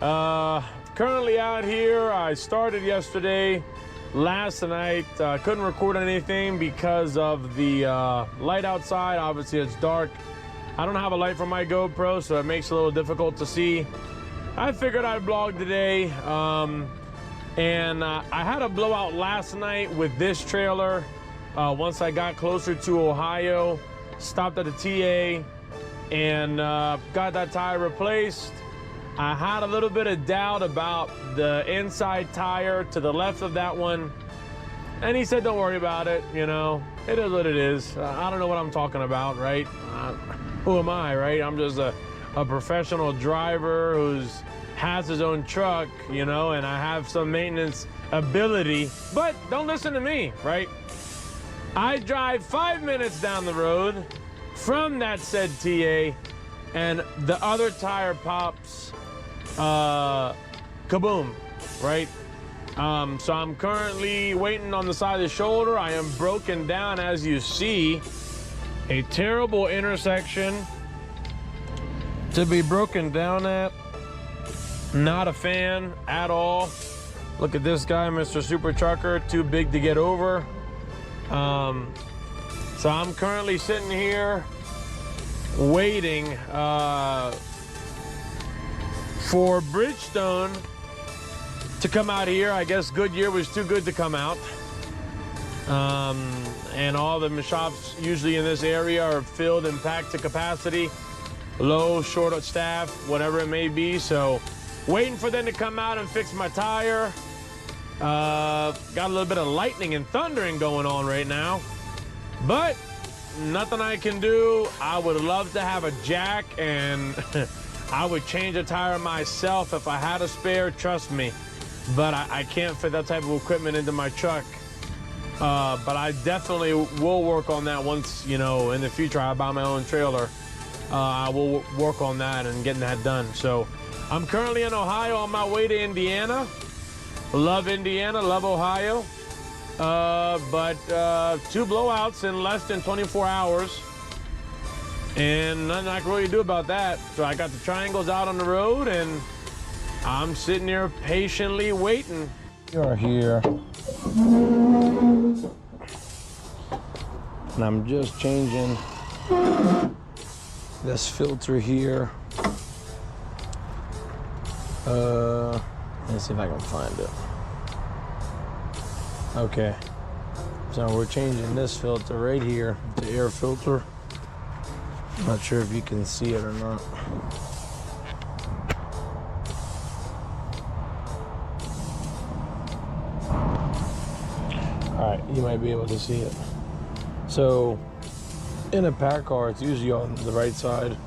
Currently out here. I started yesterday. Last night, couldn't record anything because of the light outside. Obviously, it's dark. I don't have a light for my GoPro, so it makes it a little difficult to see. I figured I'd vlog today. And I had a blowout last night with this trailer. Once I got closer to Ohio, stopped at the TA, and got that tire replaced. I had a little bit of doubt about the inside tire to the left of that one, and he said, don't worry about it, you know, it is what it is. I don't know what I'm talking about, right? Who am I, right? I'm just a professional driver who has his own truck, you know, and I have some maintenance ability, but don't listen to me, right? I drive 5 minutes down the road from that said TA, and the other tire pops, kaboom, right? So I'm currently waiting on the side of the shoulder. I am broken down, as you see. A terrible intersection to be broken down at. Not a fan at all. Look at this guy, Mr. Super Trucker, too big to get over. So I'm currently sitting here waiting for Bridgestone to come out here. I guess Goodyear was too good to come out. And all the shops usually in this area are filled and packed to capacity. Low, short of staff, whatever it may be. So waiting for them to come out and fix my tire. Got a little bit of lightning and thundering going on right now, but nothing I can do. I would love to have a jack, and I would change a tire myself if I had a spare, trust me. But I can't fit that type of equipment into my truck. But I definitely will work on that once, you know, in the future I buy my own trailer. I will work on that and getting that done. So I'm currently in Ohio on my way to Indiana. Love Indiana, love Ohio. But 2 blowouts in less than 24 hours. And nothing I can really do about that. So I got the triangles out on the road, and I'm sitting here patiently waiting. You're here. And I'm just changing this filter here. Let's see if I can find it. Okay. So we're changing this filter right here to air filter. Not sure if you can see it or not. All right, you might be able to see it. So in a pack car, it's usually on the right side,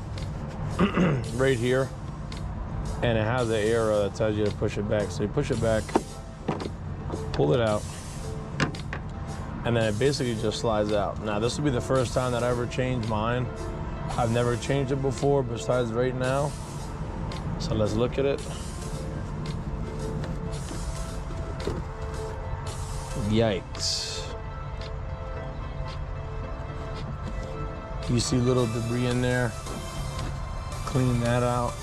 right here. And it has an arrow that tells you to push it back. So you push it back, pull it out, and then it basically just slides out. Now, this will be the first time that I ever changed mine. I've never changed it before besides right now. So let's look at it. Yikes. You see little debris in there. Clean that out.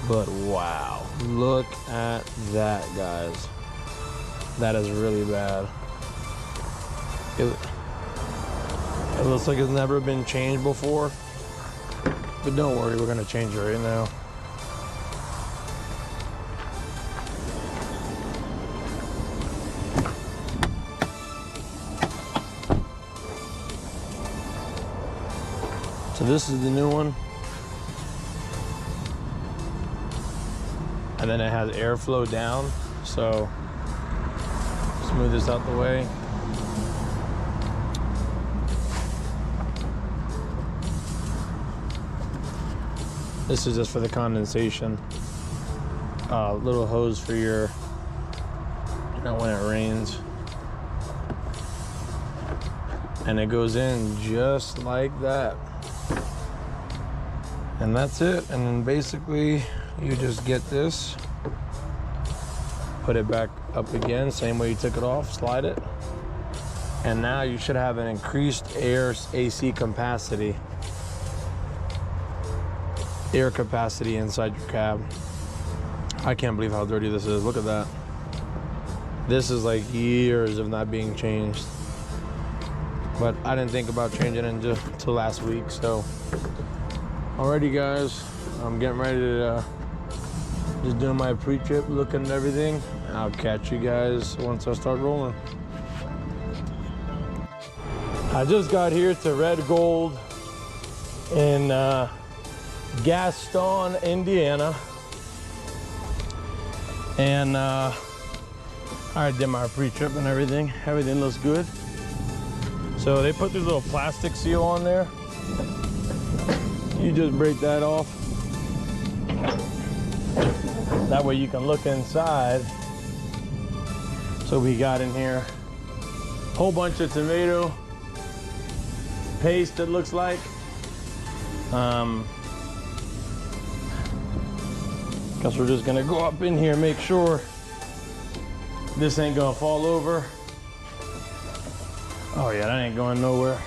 But wow, look at that, guys. That is really bad. It looks like it's never been changed before, but don't worry, we're gonna change it right now. So this is the new one. And then it has airflow down, so smooth this out the way. This is just for the condensation. Little hose for your, you know, when it rains. And it goes in just like that. And that's it. And then basically you just get this, put it back up again, same way you took it off, slide it. And now you should have an increased air AC capacity, air capacity inside your cab. I can't believe how dirty this is. Look at that. This is like years of not being changed. But I didn't think about changing it until last week, so. Alrighty guys, I'm getting ready to just doing my pre-trip, looking at everything. I'll catch you guys once I start rolling. I just got here to Red Gold in Gaston, Indiana. And I did my pre-trip and everything. Everything looks good. So they put this little plastic seal on there. You just break that off. That way you can look inside. So we got in here a whole bunch of tomato paste, it looks like. Guess we're just gonna go up in here, make sure this ain't gonna fall over. Oh yeah, that ain't going nowhere.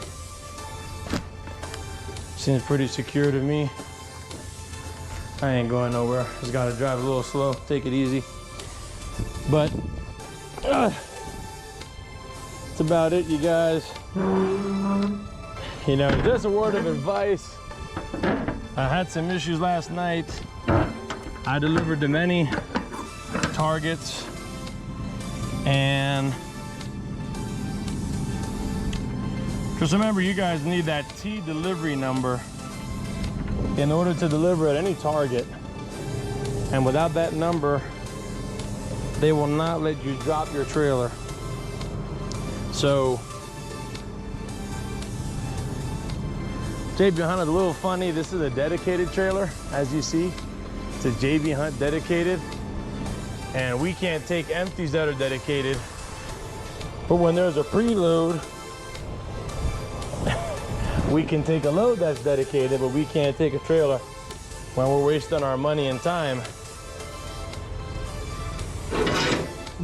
Seems pretty secure to me. I ain't going nowhere. Just gotta drive a little slow, take it easy. But that's about it, you guys. You know, just a word of advice. I had some issues last night. I delivered to many targets, and just remember, you guys need that T delivery number in order to deliver at any target. And without that number, they will not let you drop your trailer. So JB Hunt is a little funny. This is a dedicated trailer, as you see. It's a JB Hunt dedicated. And we can't take empties that are dedicated. But when there's a preload, we can take a load that's dedicated, but we can't take a trailer when we're wasting our money and time.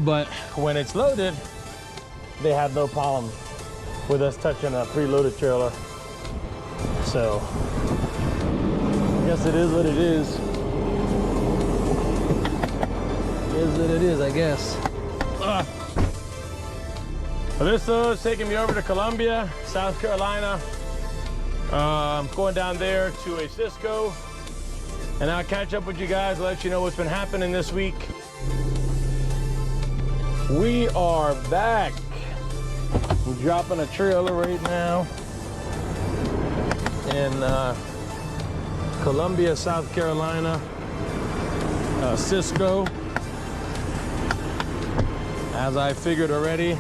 But when it's loaded, they have no problem with us touching a preloaded trailer. So, I guess it is what it is. It is what it is, I guess. So this is taking me over to Columbia, South Carolina. I'm going down there to a Cisco, and I'll catch up with you guys, let you know what's been happening this week. We are back. I'm dropping a trailer right now in Columbia, South Carolina, Cisco. As I figured already,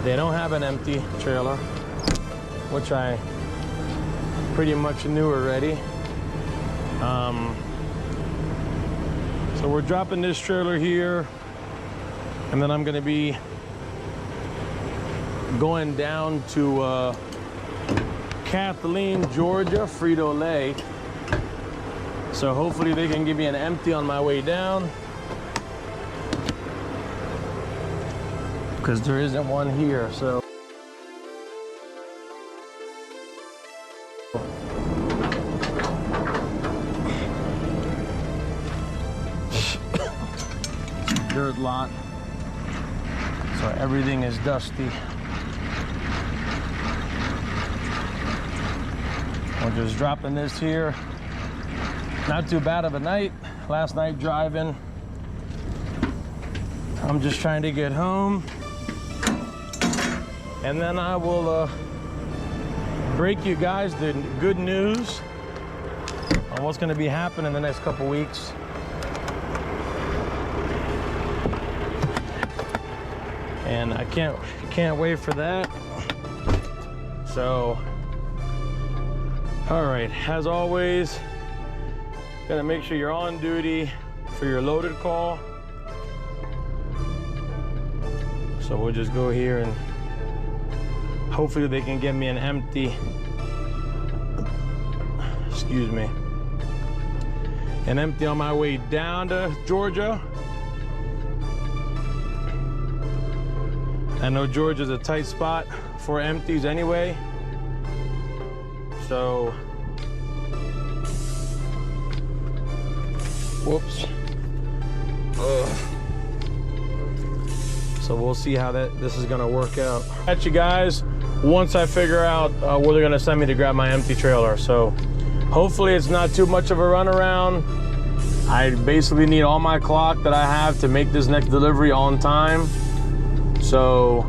they don't have an empty trailer, which I pretty much knew already. So we're dropping this trailer here, and then I'm gonna be going down to Kathleen, Georgia, Frito-Lay. So hopefully they can give me an empty on my way down, because there isn't one here. So dirt lot, so everything is dusty. We're just dropping this here. Not too bad of a night. Last night driving. I'm just trying to get home, and then I will break you guys the good news on what's going to be happening in the next couple weeks. And I can't wait for that. So, all right, as always, gonna make sure you're on duty for your loaded call. So we'll just go here and hopefully they can get me an empty, excuse me, an empty on my way down to Georgia. I know Georgia's a tight spot for empties anyway. So, whoops. So we'll see how this is gonna work out. Catch you guys once I figure out where they're gonna send me to grab my empty trailer. So hopefully it's not too much of a runaround. I basically need all my clock that I have to make this next delivery on time. So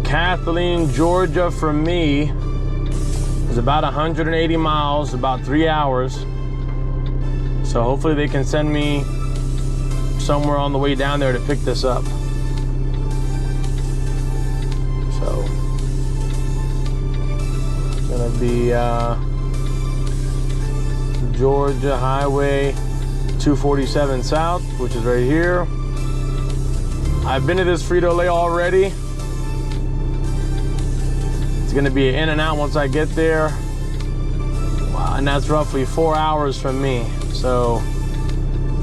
Kathleen, Georgia from me is about 180 miles, about 3 hours. So hopefully they can send me somewhere on the way down there to pick this up. So it's gonna be Georgia Highway 247 South, which is right here. I've been to this Frito-Lay already. It's gonna be an in and out once I get there. Wow, and that's roughly 4 hours from me. So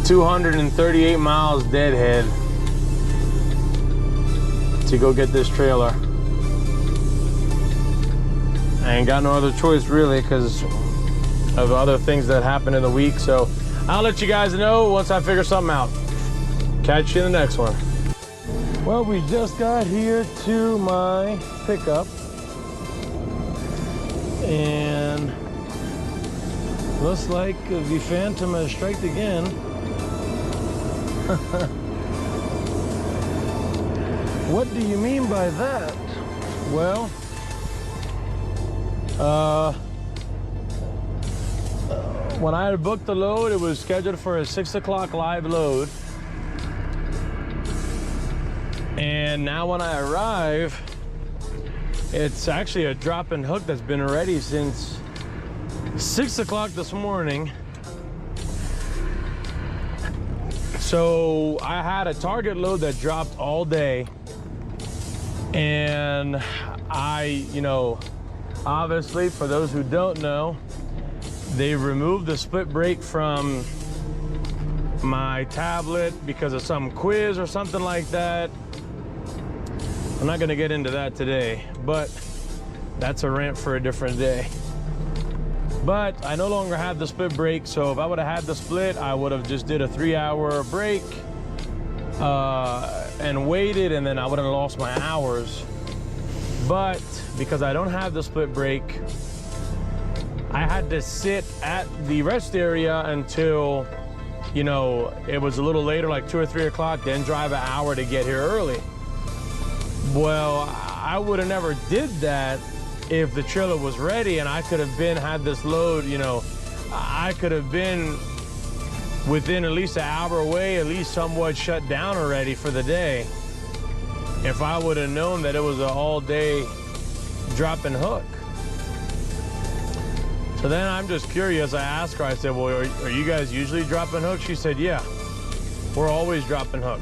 238 miles Deadhead to go get this trailer. I ain't got no other choice really because of other things that happened in the week. So I'll let you guys know once I figure something out. Catch you in the next one. Well, we just got here to my pickup and looks like the Phantom has striked again. What do you mean by that? Well, when I had booked the load, it was scheduled for a 6 o'clock live load. And now when I arrive, it's actually a drop and hook that's been ready since 6 o'clock this morning. So I had a target load that dropped all day. And obviously for those who don't know, they removed the split brake from my tablet because of some quiz or something like that. I'm not gonna get into that today, but that's a rant for a different day. But I no longer have the split brake, so if I would have had the split, I would have just did a 3-hour break and waited, and then I would have lost my hours. But because I don't have the split brake, I had to sit at the rest area until, it was a little later, like 2 or 3 o'clock, then drive an hour to get here early. Well, I would have never did that if the trailer was ready and I could have had this load, I could have been within at least an hour away, at least somewhat shut down already for the day. If I would have known that it was an all-day drop and hook. So then I'm just curious, I asked her, I said, well, are you guys usually drop and hook? She said, yeah, we're always drop and hook.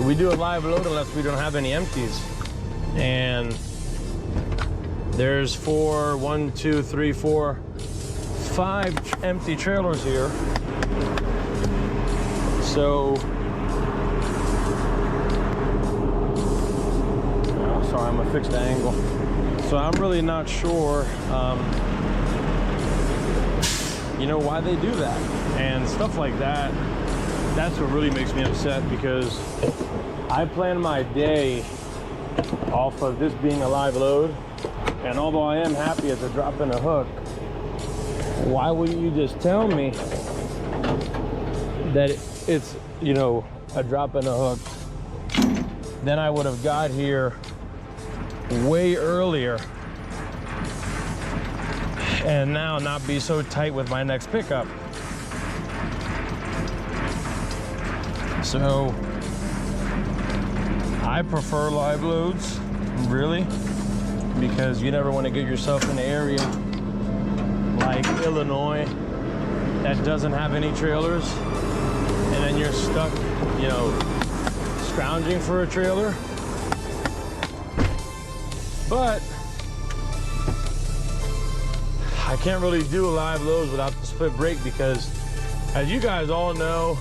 We do a live load unless we don't have any empties. And there's 5 empty trailers here. So, sorry, I'm gonna fix the angle. So I'm really not sure, why they do that and stuff like that. That's what really makes me upset, because I plan my day off of this being a live load, and although I am happy it's a drop and a hook, why wouldn't you just tell me that it's a drop and a hook? Then I would have got here way earlier and now not be so tight with my next pickup. So I prefer live loads, really, because you never want to get yourself in an area like Illinois that doesn't have any trailers, and then you're stuck, scrounging for a trailer. But I can't really do live loads without the split brake, because as you guys all know,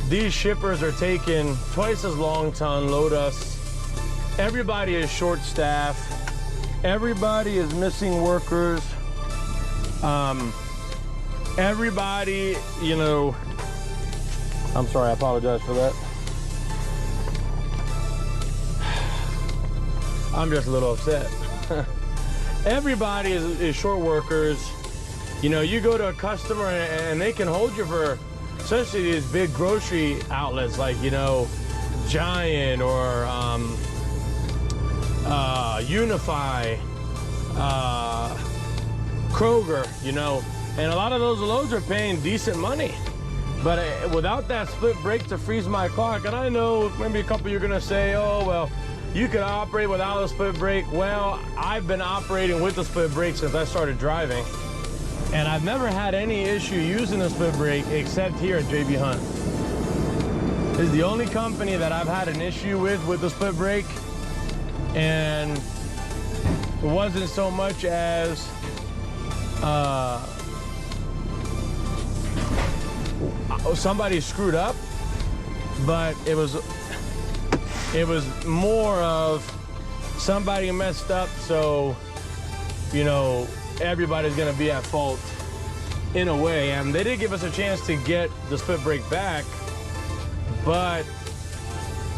these shippers are taking twice as long to unload us. Everybody is short staffed. Everybody is missing workers. Everybody, I'm sorry, I apologize for that. I'm just a little upset. Everybody is short workers. You know, you go to a customer and they can hold you for, especially these big grocery outlets like, you know, Giant or Unify, Kroger, you know, and a lot of those loads are paying decent money. But without that split brake to freeze my clock, and I know maybe a couple of you are gonna say, oh, well, you can operate without a split brake. Well, I've been operating with the split brake since I started driving. And I've never had any issue using the split brake except here at JB Hunt. This is the only company that I've had an issue with the split brake. And it wasn't so much as somebody screwed up, but it was more of somebody messed up, so, you know, everybody's gonna be at fault in a way. And they did give us a chance to get the split brake back, but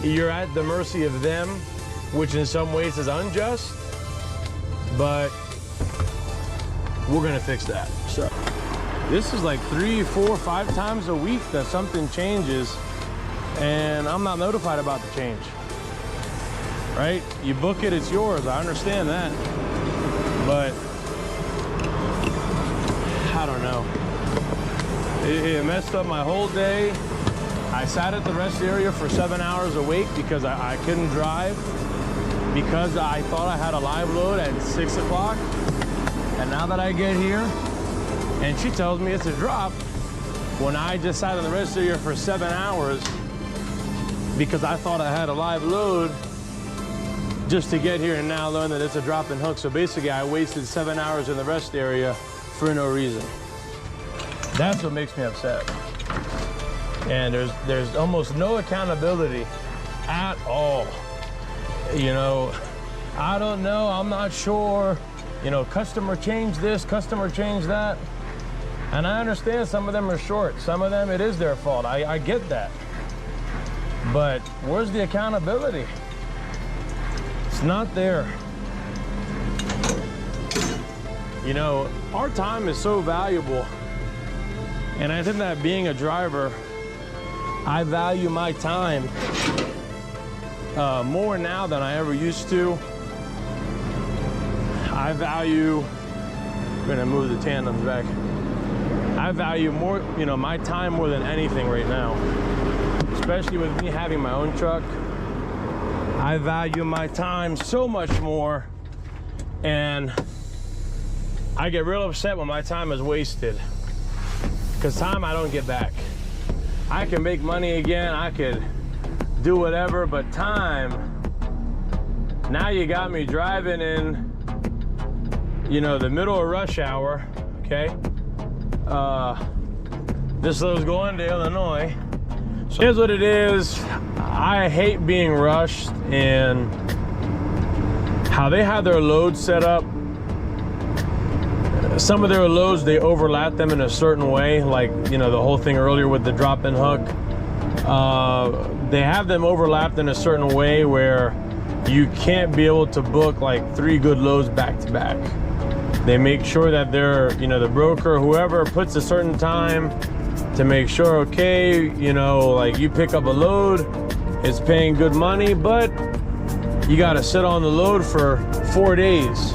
you're at the mercy of them, which in some ways is unjust, but we're gonna fix that. So this is like 3, 4, 5 times a week that something changes and I'm not notified about the change, right? You book it, it's yours. I understand that, but I don't know. It messed up my whole day. I sat at the rest area for 7 hours awake because I couldn't drive because I thought I had a live load at 6 o'clock. And now that I get here and she tells me it's a drop, when I just sat in the rest area for 7 hours because I thought I had a live load just to get here and now learn that it's a drop and hook. So basically I wasted 7 hours in the rest area for no reason. That's what makes me upset. And there's almost no accountability at all. You know, I don't know, I'm not sure. You know, customer changed this, customer changed that. And I understand some of them are short. Some of them, it is their fault. I get that. But where's the accountability? It's not there. You know, our time is so valuable. And I think that being a driver, I value my time more now than I ever used to. I value, I'm gonna move the tandems back. I value more, you know, my time more than anything right now. Especially with me having my own truck. I value my time so much more, and I get real upset when my time is wasted. Because time I don't get back. I can make money again, I could do whatever, but time, now you got me driving in, you know, the middle of rush hour, okay? This load's going to Illinois. So here's what it is. I hate being rushed, and how they have their loads set up. Some of their loads, they overlap them in a certain way, like, you know, the whole thing earlier with the drop and hook. They have them overlapped in a certain way where you can't be able to book like 3 good loads back to back. They make sure that they're, you know, the broker, whoever puts a certain time to make sure, okay, you know, like you pick up a load, it's paying good money, but you got to sit on the load for 4 days.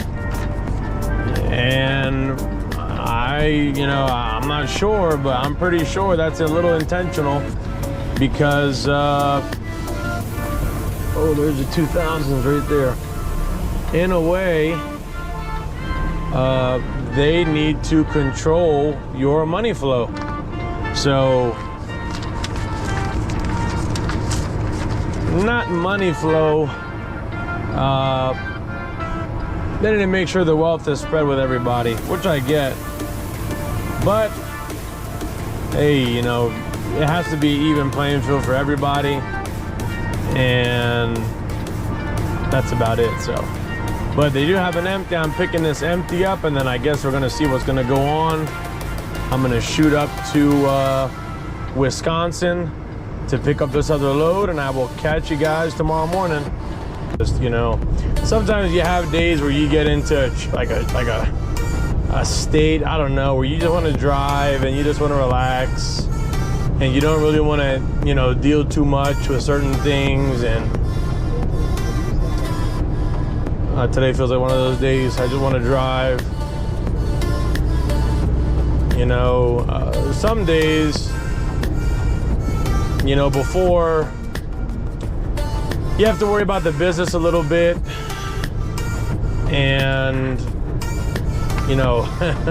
And I'm not sure, but I'm pretty sure that's a little intentional because, oh, there's the 2000s right there. In a way, they need to control your money flow. So, not money flow, they need to make sure the wealth is spread with everybody, which I get. But, hey, you know, it has to be even playing field for everybody. And that's about it, so. But they do have an empty. I'm picking this empty up, and then I guess we're gonna see what's gonna go on. I'm gonna shoot up to Wisconsin to pick up this other load, and I will catch you guys tomorrow morning. Just, you know, sometimes you have days where you get into like a state, I don't know, where you just want to drive and you just want to relax, and you don't really want to, you know, deal too much with certain things. And today feels like one of those days. I just want to drive. You know, some days, you know, before, you have to worry about the business a little bit. And, you know,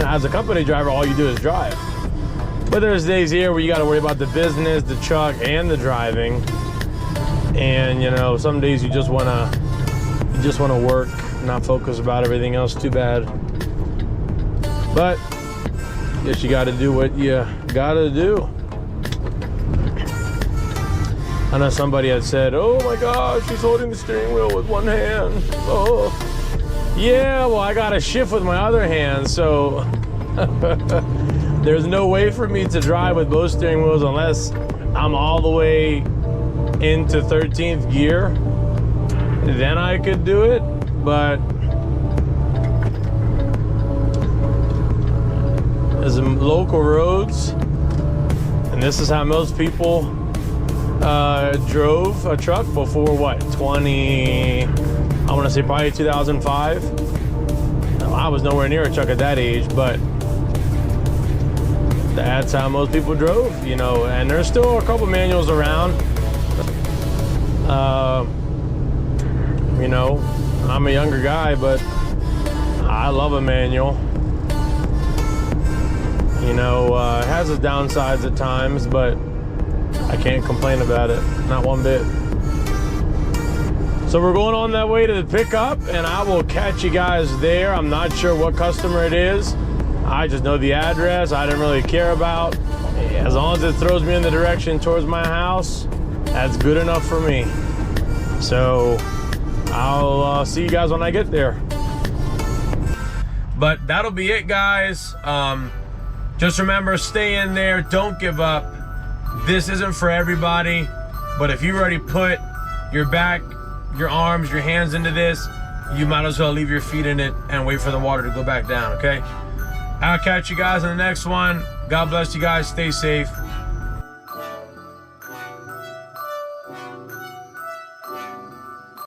as a company driver, all you do is drive. But there's days here where you got to worry about the business, the truck, and the driving. And, you know, some days you just want to work, not focus about everything else too bad. But guess you got to do what you got to do. I know somebody had said, oh my gosh, she's holding the steering wheel with one hand. Oh, yeah, well, I got to shift with my other hand, so there's no way for me to drive with both steering wheels unless I'm all the way into 13th gear. Then I could do it, but there's local roads, and this is how most people drove a truck before, what, I want to say probably 2005. I was nowhere near a truck at that age, but that's how most people drove, you know. And there's still a couple manuals around. You know, I'm a younger guy, but I love a manual. You know, it has its downsides at times, but I can't complain about it, not one bit. So we're going on that way to the pickup, and I will catch you guys there. I'm not sure what customer it is. I just know the address. I didn't really care about. As long as it throws me in the direction towards my house, that's good enough for me. So I'll see you guys when I get there. But that'll be it, guys. Just remember, stay in there. Don't give up. This isn't for everybody, but if you already put your back, your arms, your hands into this, you might as well leave your feet in it and wait for the water to go back down, okay? I'll catch you guys in the next one. God bless you guys. Stay safe.